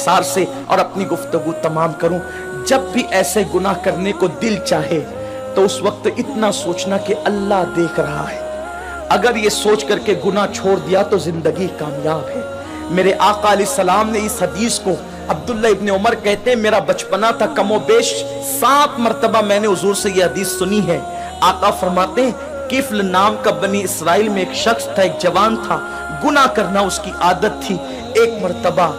सार से और अपनी गुफ्तगू तमाम करूं। जब भी ऐसे गुनाह करने को दिल चाहे तो उस वक्त इतना सोचना कि अल्लाह देख रहा है। अगर ये सोच करके गुनाह छोड़ दिया तो जिंदगी कामयाब है। मेरे आका अलैहिस्सलाम ने इस हदीस को, अब्दुल्ला इब्न उमर कहते हैं मेरा बचपना था, कमोबेश 7 मरतबा मैंने हुजूर से ये हदीस सुनी है। आका फरमाते हैं किफ्ल नाम का बनी इसराइल में एक शख्स था, एक जवान था, गुनाह करना उसकी आदत थी। एक मरतबा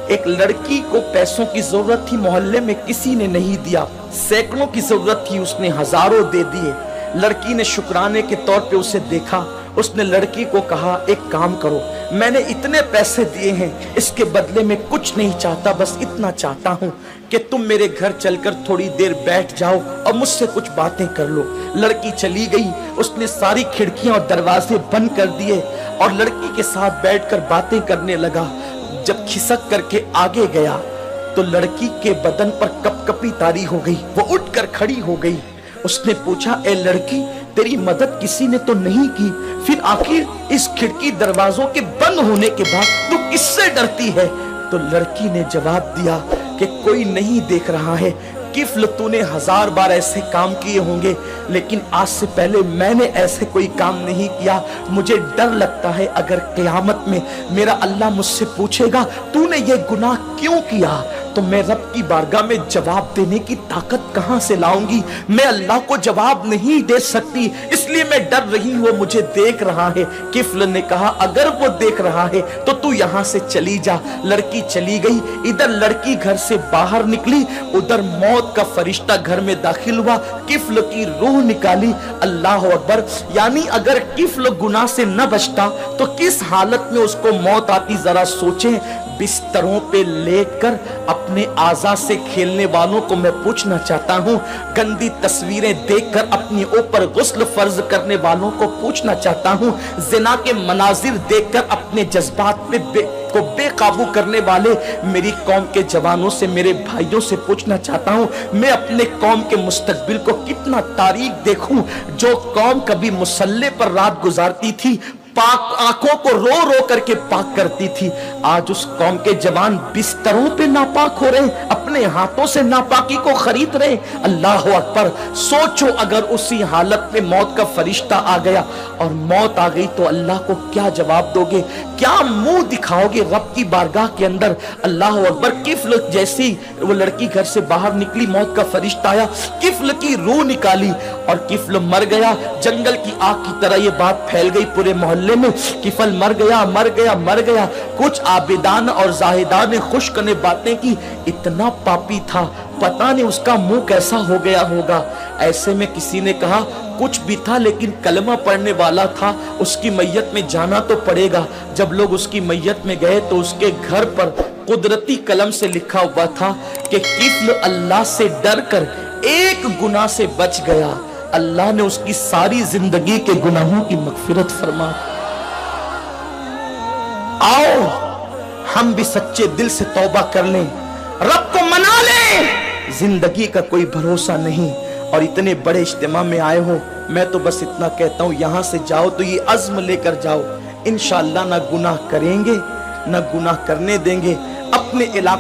एक लड़की को पैसों की जरूरत थी, मोहल्ले में किसी ने नहीं दिया, सैकड़ों की जरूरत थी, उसने हजारों दे दिए। लड़की ने शुक्राने के तौर पे उसे देखा, उसने लड़की को कहा एक काम करो, मैंने इतने पैसे दिए हैं, इसके बदले में कुछ नहीं चाहता, बस इतना चाहता हूं कि तुम मेरे घर चलकर थोड़ी देर बैठ जाओ और मुझसे कुछ बातें कर लो। लड़की चली गई, उसने सारी खिड़कियां और दरवाजे बंद कर दिए और लड़की के साथ बैठकर बातें करने लगा। जब खिसक करके आगे गया तो लड़की के बदन पर कपकपी तारी हो गई, वो उठकर खड़ी हो गई। उसने पूछा ए लड़की, तेरी मदद किसी ने तो नहीं की, फिर आखिर इस खिड़की दरवाजों के बंद होने के बाद तू किससे डरती है? तो लड़की ने जवाब दिया कि कोई नहीं देख रहा है। किफ्ल तूने 1000 बार ऐसे काम किए होंगे, लेकिन आज से पहले मैंने ऐसे कोई काम नहीं किया। मुझे डर लगता है अगर क़यामत में मेरा अल्लाह मुझसे पूछेगा तूने ये गुनाह क्यों किया, तो मैं रब की बारगाह में जवाब देने की ताकत कहां से लाऊंगी? मैं अल्लाह को जवाब नहीं दे सकती, इसलिए मैं डर रही हूं, वो मुझे देख रहा है। किफ्ल ने कहा अगर वो देख रहा है तो तू यहां से चली जा। लड़की चली गई। इधर लड़की घर से बाहर निकली, उधर मौत का फरिश्ता घर में दाखिल हुआ, किफ्ल की रूह निकाली। अल्लाह अकबर। यानी अगर किफ्ल गुनाह से न बचता तो किस हालत में उसको मौत आती, जरा सोचें। बिस्तरों पे लेटकर अपने आज़ा से खेलने वालों को मैं पूछना चाहता हूँ, गंदी तस्वीरें देखकर अपने ऊपर गुस्ल फर्ज करने वालों को पूछना चाहता हूँ, जिना के मनाजिर देखकर अपने जज्बात पे को बेकाबू करने वाले मेरी कौम के जवानों से, मेरे भाइयों से पूछना चाहता हूँ, मैं अपने कौम के मुस्तकबिल को कितना तारीक देखूं। जो कौम कभी मुसल्ले पर रात गुजारती थी, पाक आंखों को रो रो करके पाक करती थी, आज उस कौम के जवान बिस्तरों पे नापाक हो रहे, अपने हाथों से नापाकी को खरीद रहे। अल्लाह अकबर। सोचो अगर उसी हालत में मौत का फरिश्ता आ गया और मौत आ गई तो अल्लाह को क्या जवाब दोगे, क्या मुंह दिखाओगे रब की बारगाह के अंदर? अल्लाह अकबर। किफ्ल जैसी वो लड़की घर से बाहर निकली, मौत का फरिश्ता आया, किफ्ल की रूह निकाली और किफ्ल मर गया। जंगल की आग की तरह ये बात फैल गई पूरे मोहल्ले में, किफल मर गया, मर गया, मर गया। कुछ आबिदान और जाहिदान ने खुश करने बातें की, इतना पापी था, पता नहीं उसका मुंह कैसा हो गया होगा। ऐसे में किसी ने कहा कुछ भी था लेकिन कलमा पढ़ने वाला था, उसकी मैयत में जाना तो पड़ेगा। जब लोग उसकी मैयत में गए तो उसके घर पर कुदरती कलम से लिखा हुआ था कि किफ्ल अल्लाह से डर कर एक गुनाह से बच गया, अल्लाह ने उसकी सारी जिंदगी के गुनाहों की मगफिरत फरमा। आओ हम भी सच्चे दिल से तौबा कर लें, रब को मना लें। जिंदगी का कोई भरोसा नहीं और इतने बड़े इज्तिमा में आए हो, मैं तो बस इतना कहता हूं यहां से जाओ तो ये अज़्म लेकर जाओ, इंशाअल्लाह ना गुनाह करेंगे ना गुनाह करने देंगे। अपने इलाके